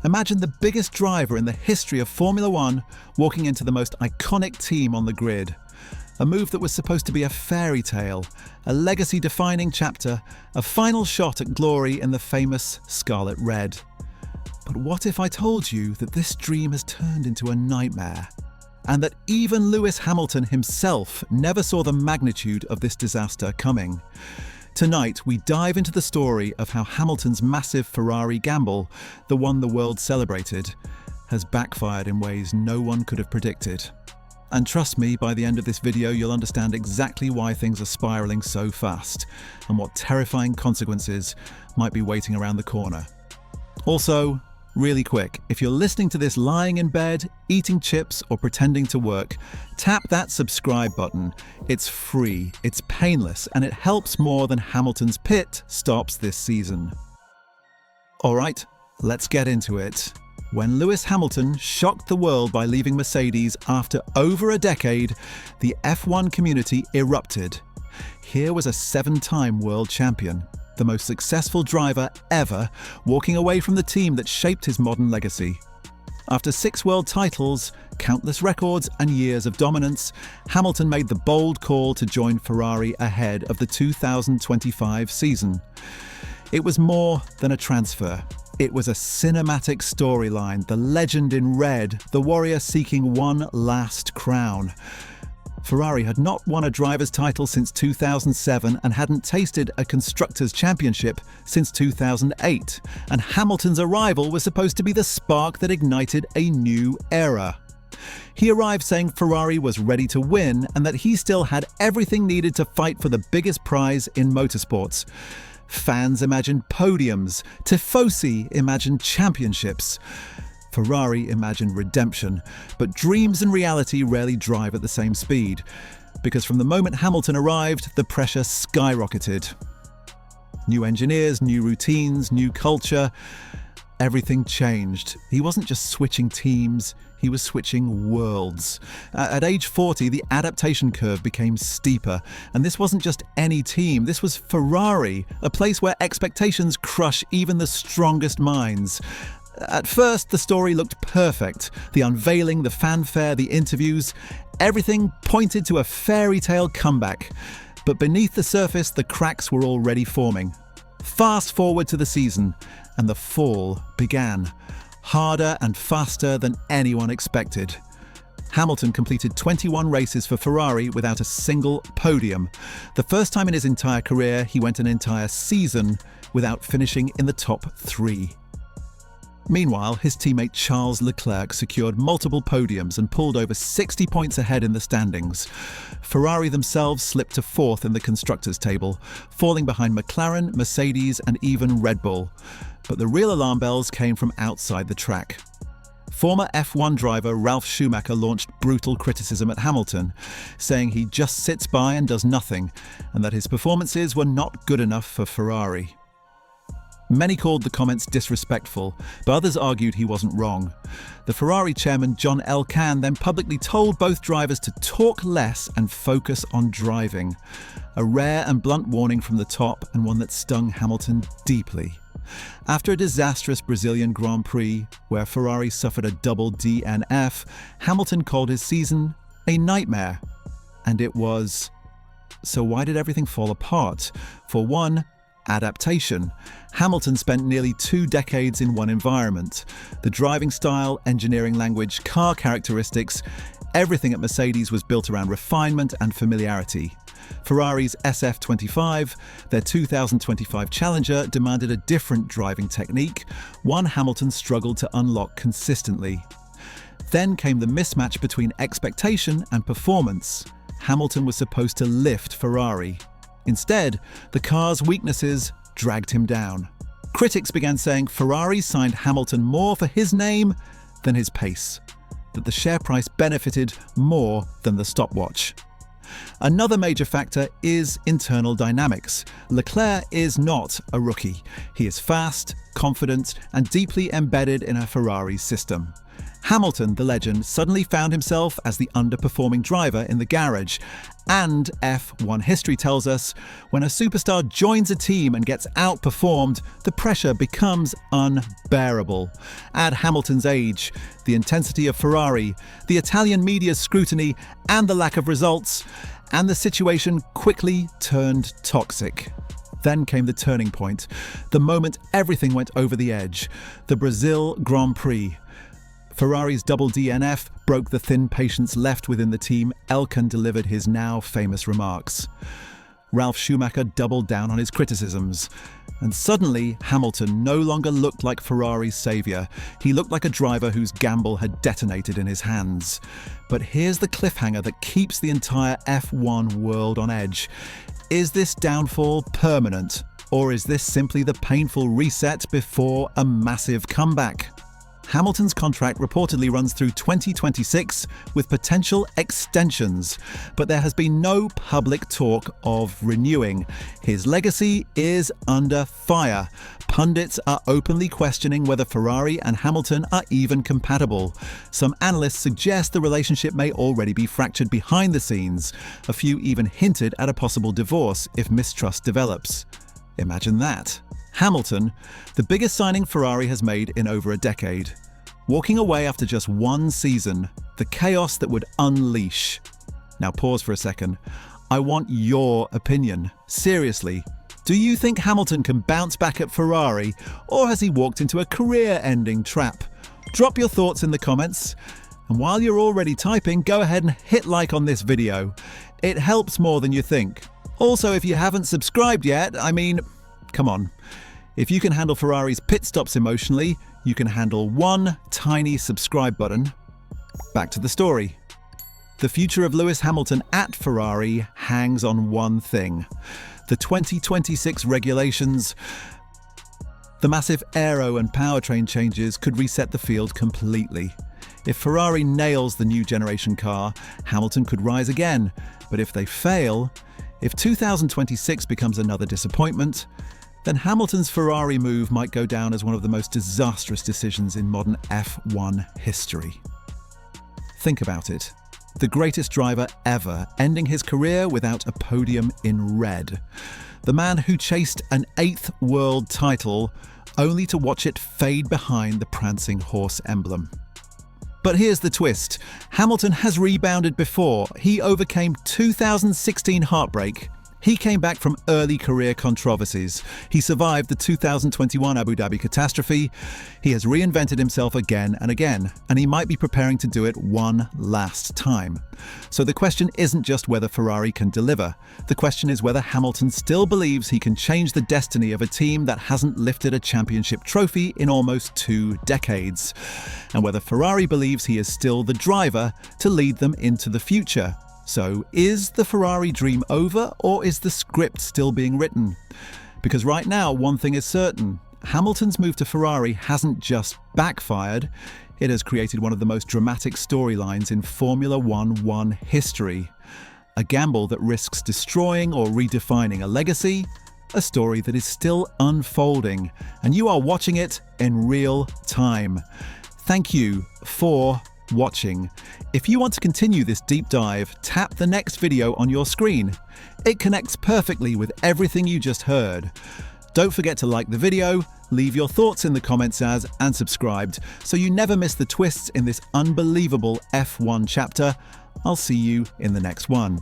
Imagine the biggest driver in the history of Formula One walking into the most iconic team on the grid. A move that was supposed to be a fairy tale, a legacy-defining chapter, a final shot at glory in the famous Scarlet Red. But what if I told you that this dream has turned into a nightmare? And that even Lewis Hamilton himself never saw the magnitude of this disaster coming? Tonight, we dive into the story of how Hamilton's massive Ferrari gamble, the one the world celebrated, has backfired in ways no one could have predicted. And trust me, by the end of this video, you'll understand exactly why things are spiraling so fast and what terrifying consequences might be waiting around the corner. Also, really quick, if you're listening to this lying in bed, eating chips, or pretending to work, tap that subscribe button. It's free, it's painless, and it helps more than Hamilton's pit stops this season. Alright, let's get into it. When Lewis Hamilton shocked the world by leaving Mercedes after over a decade, the F1 community erupted. Here was a 7-time world champion, the most successful driver ever, walking away from the team that shaped his modern legacy. After 6 world titles, countless records, and years of dominance, Hamilton made the bold call to join Ferrari ahead of the 2025 season. It was more than a transfer. It was a cinematic storyline, the legend in red, the warrior seeking one last crown. Ferrari had not won a driver's title since 2007 and hadn't tasted a constructors' championship since 2008, and Hamilton's arrival was supposed to be the spark that ignited a new era. He arrived saying Ferrari was ready to win and that he still had everything needed to fight for the biggest prize in motorsports. Fans imagined podiums, tifosi imagined championships. Ferrari imagined redemption, but dreams and reality rarely drive at the same speed, because from the moment Hamilton arrived, the pressure skyrocketed. New engineers, new routines, new culture, everything changed. He wasn't just switching teams, he was switching worlds. At age 40, the adaptation curve became steeper, and this wasn't just any team, this was Ferrari, a place where expectations crush even the strongest minds. At first, the story looked perfect. The unveiling, the fanfare, the interviews, everything pointed to a fairy tale comeback. But beneath the surface, the cracks were already forming. Fast forward to the season, and the fall began. Harder and faster than anyone expected. Hamilton completed 21 races for Ferrari without a single podium. The first time in his entire career, he went an entire season without finishing in the top 3. Meanwhile, his teammate Charles Leclerc secured multiple podiums and pulled over 60 points ahead in the standings. Ferrari themselves slipped to 4th in the constructors' table, falling behind McLaren, Mercedes, and even Red Bull. But the real alarm bells came from outside the track. Former F1 driver Ralf Schumacher launched brutal criticism at Hamilton, saying he just sits by and does nothing, and that his performances were not good enough for Ferrari. Many called the comments disrespectful, but others argued he wasn't wrong. The Ferrari chairman John Elkann then publicly told both drivers to talk less and focus on driving. A rare and blunt warning from the top, and one that stung Hamilton deeply. After a disastrous Brazilian Grand Prix, where Ferrari suffered a double DNF, Hamilton called his season a nightmare. And it was. So why did everything fall apart? For one, adaptation. Hamilton spent nearly 2 decades in one environment. The driving style, engineering language, car characteristics, everything at Mercedes was built around refinement and familiarity. Ferrari's SF25, their 2025 challenger, demanded a different driving technique, one Hamilton struggled to unlock consistently. Then came the mismatch between expectation and performance. Hamilton was supposed to lift Ferrari. Instead, the car's weaknesses dragged him down. Critics began saying Ferrari signed Hamilton more for his name than his pace, that the share price benefited more than the stopwatch. Another major factor is internal dynamics. Leclerc is not a rookie. He is fast, confident, and deeply embedded in a Ferrari system. Hamilton, the legend, suddenly found himself as the underperforming driver in the garage. And F1 history tells us, when a superstar joins a team and gets outperformed, the pressure becomes unbearable. Add Hamilton's age, the intensity of Ferrari, the Italian media's scrutiny, and the lack of results, and the situation quickly turned toxic. Then came the turning point, the moment everything went over the edge, the Brazil Grand Prix. Ferrari's double DNF broke the thin patience left within the team. Elkann delivered his now famous remarks. Ralf Schumacher doubled down on his criticisms. And suddenly, Hamilton no longer looked like Ferrari's saviour. He looked like a driver whose gamble had detonated in his hands. But here's the cliffhanger that keeps the entire F1 world on edge. Is this downfall permanent? Or is this simply the painful reset before a massive comeback? Hamilton's contract reportedly runs through 2026 with potential extensions, but there has been no public talk of renewing. His legacy is under fire. Pundits are openly questioning whether Ferrari and Hamilton are even compatible. Some analysts suggest the relationship may already be fractured behind the scenes. A few even hinted at a possible divorce if mistrust develops. Imagine that. Hamilton, the biggest signing Ferrari has made in over a decade. Walking away after just one season, the chaos that would unleash. Now pause for a second. I want your opinion. Seriously, do you think Hamilton can bounce back at Ferrari, or has he walked into a career-ending trap? Drop your thoughts in the comments. And while you're already typing, go ahead and hit like on this video. It helps more than you think. Also, if you haven't subscribed yet, come on. If you can handle Ferrari's pit stops emotionally, you can handle one tiny subscribe button. Back to the story. The future of Lewis Hamilton at Ferrari hangs on one thing: the 2026 regulations. The massive aero and powertrain changes could reset the field completely. If Ferrari nails the new generation car, Hamilton could rise again. But if they fail, if 2026 becomes another disappointment, then Hamilton's Ferrari move might go down as one of the most disastrous decisions in modern F1 history. Think about it. The greatest driver ever, ending his career without a podium in red. The man who chased an 8th world title, only to watch it fade behind the prancing horse emblem. But here's the twist. Hamilton has rebounded before. He overcame 2016 heartbreak. He came back from early career controversies. He survived the 2021 Abu Dhabi catastrophe. He has reinvented himself again and again, and he might be preparing to do it one last time. So the question isn't just whether Ferrari can deliver. The question is whether Hamilton still believes he can change the destiny of a team that hasn't lifted a championship trophy in almost 2 decades. And whether Ferrari believes he is still the driver to lead them into the future. So, is the Ferrari dream over, or is the script still being written? Because right now, one thing is certain. Hamilton's move to Ferrari hasn't just backfired, it has created one of the most dramatic storylines in Formula 1 history. A gamble that risks destroying or redefining a legacy, a story that is still unfolding, and you are watching it in real time. Thank you for watching. If you want to continue this deep dive, tap the next video on your screen. It connects perfectly with everything you just heard. Don't forget to like the video, leave your thoughts in the comments and subscribed so you never miss the twists in this unbelievable F1 chapter. I'll see you in the next one.